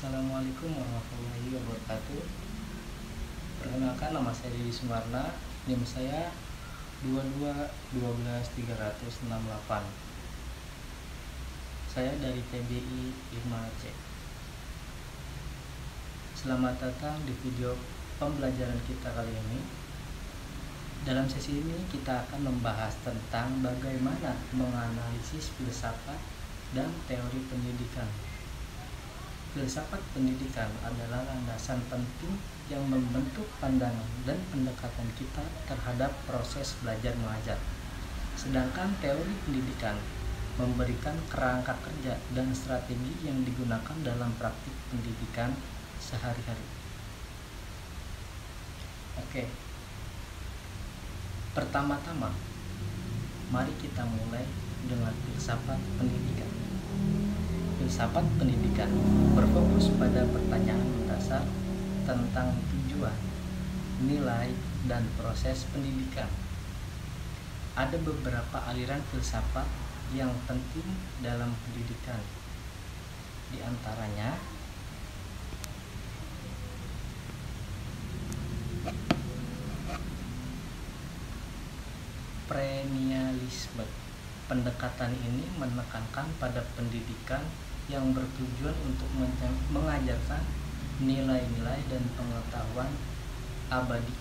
Assalamualaikum warahmatullahi wabarakatuh. Perkenalkan, nama saya Dedi Sumarna. NIM saya 22 12 368. Saya dari TBI 5C. Selamat datang di video pembelajaran kita kali ini. Dalam sesi ini kita akan membahas tentang bagaimana menganalisis filsafat dan teori pendidikan. Filsafat pendidikan adalah landasan penting yang membentuk pandangan dan pendekatan kita terhadap proses belajar mengajar. Sedangkan teori pendidikan memberikan kerangka kerja dan strategi yang digunakan dalam praktik pendidikan sehari-hari. Oke. Pertama-tama, mari kita mulai dengan filsafat pendidikan. Filsafat pendidikan berfokus pada pertanyaan mendasar tentang tujuan, nilai, dan proses pendidikan. Ada beberapa aliran filsafat yang penting dalam pendidikan. Di antaranya premialisme. Pendekatan ini menekankan pada pendidikan yang bertujuan untuk mengajarkan nilai-nilai dan pengetahuan abadi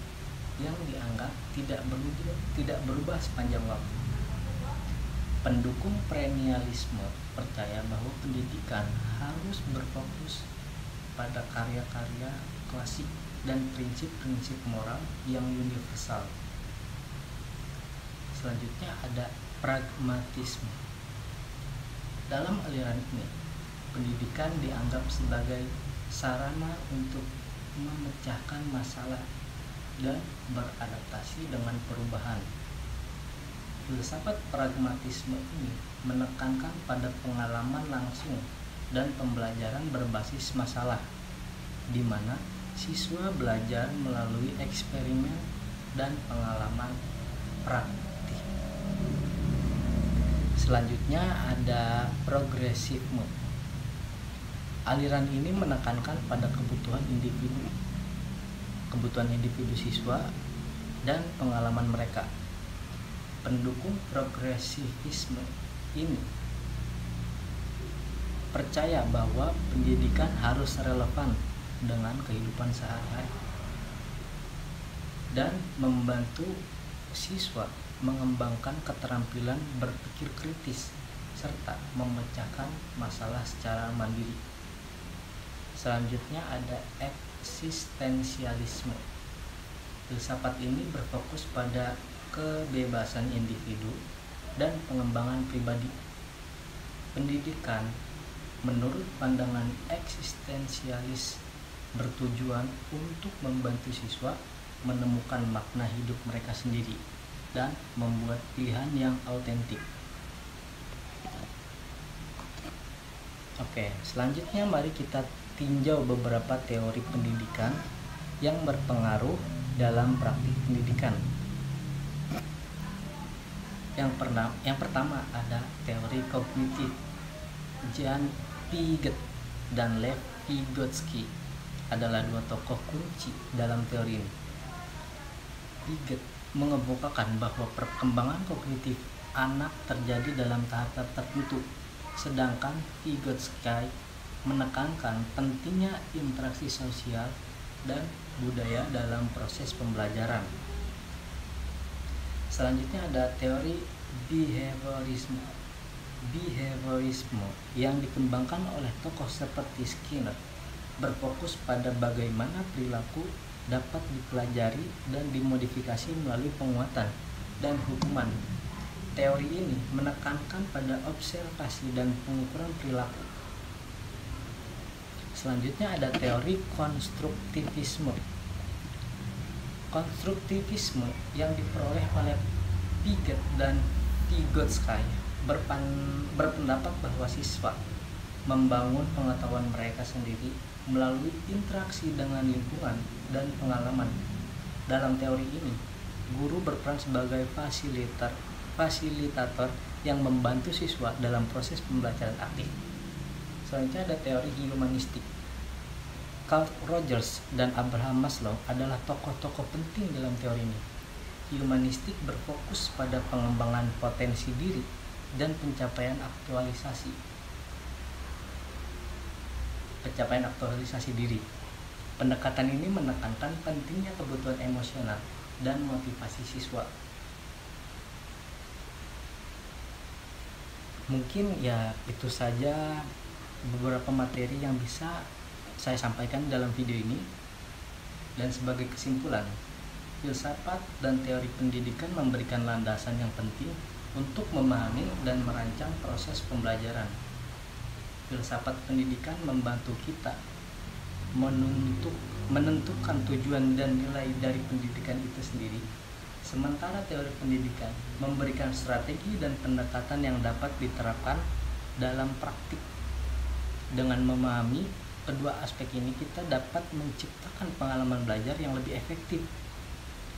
yang dianggap tidak berubah sepanjang waktu. Pendukung premialisme percaya bahwa pendidikan harus berfokus pada karya-karya klasik dan prinsip-prinsip moral yang universal. Selanjutnya ada pragmatisme. Dalam aliran ini, pendidikan dianggap sebagai sarana untuk memecahkan masalah dan beradaptasi dengan perubahan. Filsafat pragmatisme ini menekankan pada pengalaman langsung dan pembelajaran berbasis masalah, di mana siswa belajar melalui eksperimen dan pengalaman praktik. Selanjutnya ada progresisme. Aliran ini menekankan pada kebutuhan individu siswa dan pengalaman mereka. Pendukung progresivisme ini percaya bahwa pendidikan harus relevan dengan kehidupan sehari-hari dan membantu siswa mengembangkan keterampilan berpikir kritis serta memecahkan masalah secara mandiri. Selanjutnya ada eksistensialisme. Filsafat ini berfokus pada kebebasan individu dan pengembangan pribadi. Pendidikan menurut pandangan eksistensialis bertujuan untuk membantu siswa menemukan makna hidup mereka sendiri dan membuat pilihan yang autentik. Oke, selanjutnya mari kita tinjau beberapa teori pendidikan yang berpengaruh dalam praktik pendidikan. Yang pertama ada teori kognitif. Jan Piaget dan Lev Vygotsky adalah dua tokoh kunci dalam teori ini. Piaget mengemukakan bahwa perkembangan kognitif anak terjadi dalam tahap tertentu, sedangkan Vygotsky menekankan pentingnya interaksi sosial dan budaya dalam proses pembelajaran. Selanjutnya ada teori behaviorisme. Behaviorisme yang dikembangkan oleh tokoh seperti Skinner berfokus pada bagaimana perilaku dapat dipelajari dan dimodifikasi melalui penguatan dan hukuman. Teori ini menekankan pada observasi dan pengukuran perilaku. Selanjutnya ada teori konstruktivisme. Konstruktivisme yang diperoleh oleh Piaget dan Vygotsky berpendapat bahwa siswa membangun pengetahuan mereka sendiri melalui interaksi dengan lingkungan dan pengalaman. Dalam teori ini, guru berperan sebagai fasilitator yang membantu siswa dalam proses pembelajaran aktif. Selanjutnya ada teori humanistik. Carl Rogers dan Abraham Maslow adalah tokoh-tokoh penting dalam teori ini. Humanistik berfokus pada pengembangan potensi diri dan pencapaian aktualisasi diri. Pendekatan ini menekankan pentingnya kebutuhan emosional dan motivasi siswa. Mungkin ya itu saja beberapa materi yang bisa saya sampaikan dalam video ini. Dan sebagai kesimpulan, filsafat dan teori pendidikan memberikan landasan yang penting untuk memahami dan merancang proses pembelajaran. Filsafat pendidikan membantu kita menentukan tujuan dan nilai dari pendidikan itu sendiri. Sementara teori pendidikan memberikan strategi dan pendekatan yang dapat diterapkan dalam praktik. Dengan memahami kedua aspek ini, kita dapat menciptakan pengalaman belajar yang lebih efektif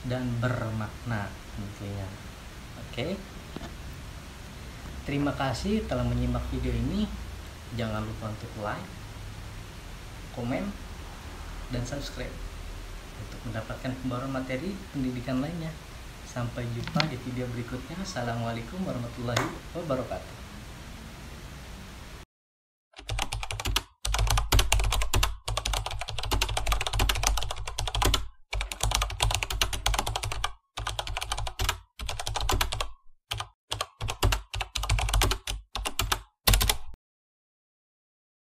dan bermakna tentunya. Oke. Terima kasih telah menyimak video ini. Jangan lupa untuk like, komen, dan subscribe untuk mendapatkan pembaruan materi pendidikan lainnya. Sampai jumpa di video berikutnya. Assalamualaikum warahmatullahi wabarakatuh.